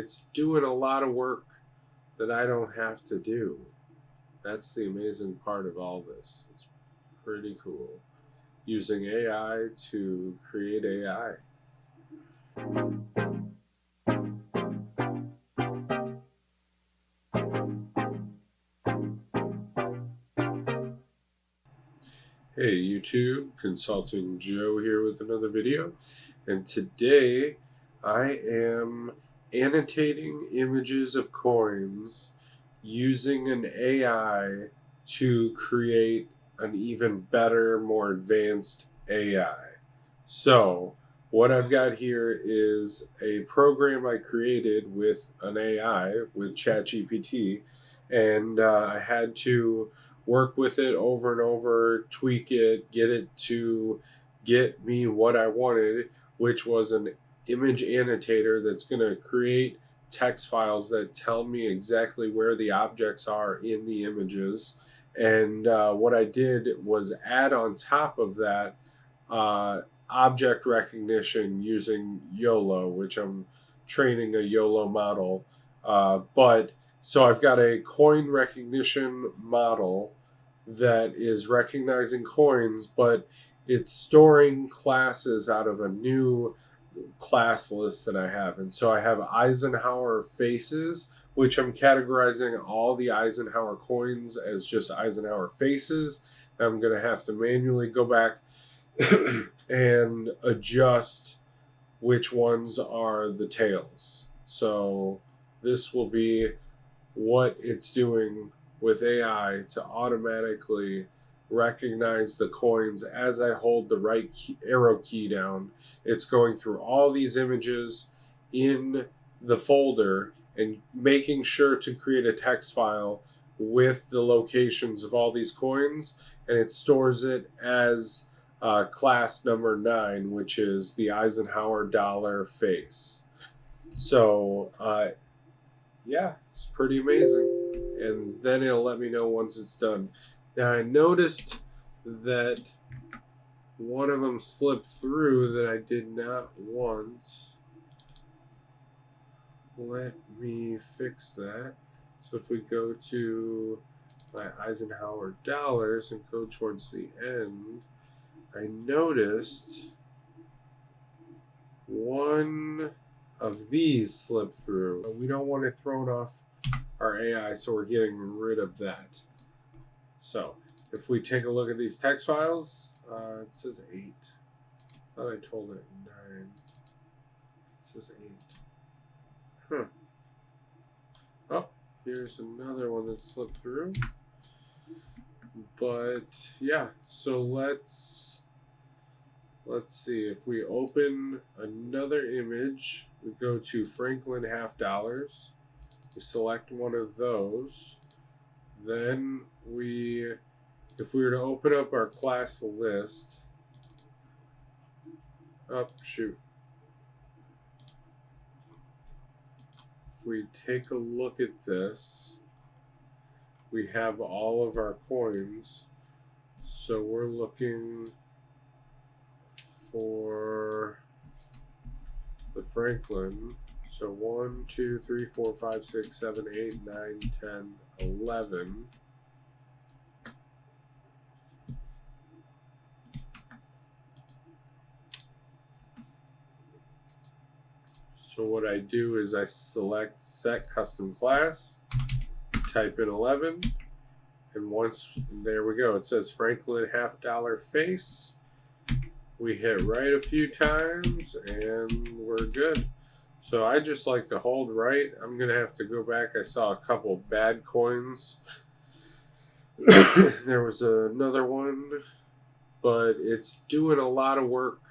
it's doing a lot of work that I don't have to do. That's the amazing part of all this. It's pretty cool. Using AI to create AI. Hey YouTube, Consulting Joe here with another video, and today I am annotating images of coins using an AI to create an even better, more advanced AI. So what I've got here is a program I created with an AI, with ChatGPT, and I had to work with it over and over, tweak it, get it to get me what I wanted, which was an image annotator that's going to create text files that tell me exactly where the objects are in the images. And what I did was add on top of that object recognition using Yolo, which I'm training a Yolo model. So I've got a coin recognition model that is recognizing coins, but it's storing classes out of a new class list that I have. And so I have Eisenhower faces, which I'm categorizing all the Eisenhower coins as just Eisenhower faces. I'm going to have to manually go back and adjust which ones are the tails. So this will be what it's doing with AI to automatically recognize the coins as I hold the right arrow key down. It's going through all these images in the folder and making sure to create a text file with the locations of all these coins, and it stores it as class number 9, which is the Eisenhower dollar face. So yeah, it's pretty amazing. And then it'll let me know once it's done. Now I noticed that one of them slipped through that I did not want. Let me fix that. So if we go to my Eisenhower dollars and go towards the end, I noticed one of these slipped through. We don't want it thrown off our AI, so we're getting rid of that. So if we take a look at these text files, it says 8. I thought I told it 9. It says 8. Oh, here's another one that slipped through. But yeah, so let's see. If we open another image, we go to Franklin half dollars. We select one of those. Then if we were to open up our class list, if we take a look at this, we have all of our coins. So we're looking for the Franklin. So 1, 2, 3, 4, 5, 6, 7, 8, 9, 10, 11. So what I do is I select set custom class, type in 11, and there we go. It says Franklin half dollar face. We hit right a few times and we're good. So I just like to hold right. I'm going to have to go back. I saw a couple bad coins. There was another one, but it's doing a lot of work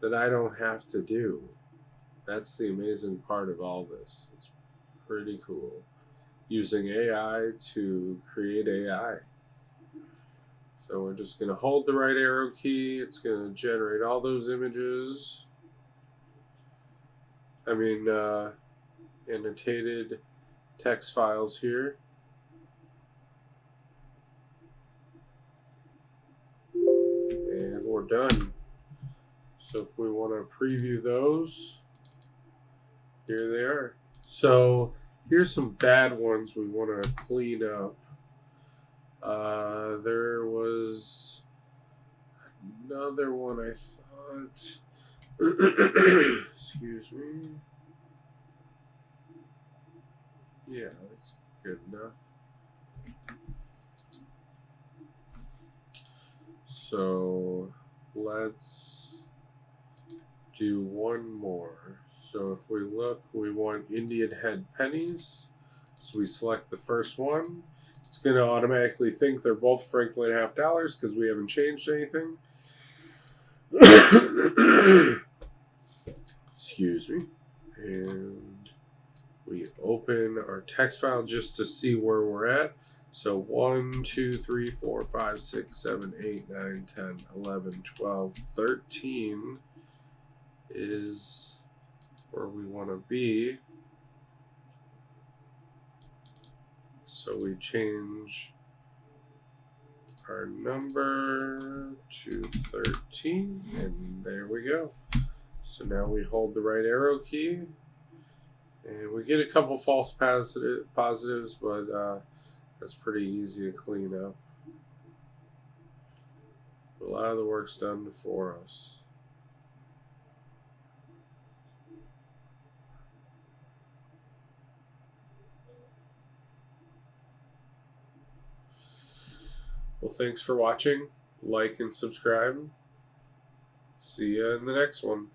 that I don't have to do. That's the amazing part of all this. It's pretty cool. Using AI to create AI. So we're just going to hold the right arrow key. It's going to generate all those images. Annotated text files here. And we're done. So if we want to preview those, here they are. So here's some bad ones we want to clean up. There was another one I thought. Excuse me. Yeah, that's good enough. So let's do one more. So if we look, we want Indian head pennies. So we select the first one. It's going to automatically think they're both Franklin $half because we haven't changed anything. Excuse me. And we open our text file just to see where we're at. So 1, 2, 3, 4, 5, 6, 7, 8, 9, 10, 11, 12, 13 is where we want to be. So we change our number to 13, and there we go. So now we hold the right arrow key, and we get a couple false positives, but that's pretty easy to clean up. A lot of the work's done for us. Well, thanks for watching. Like and subscribe. See you in the next one.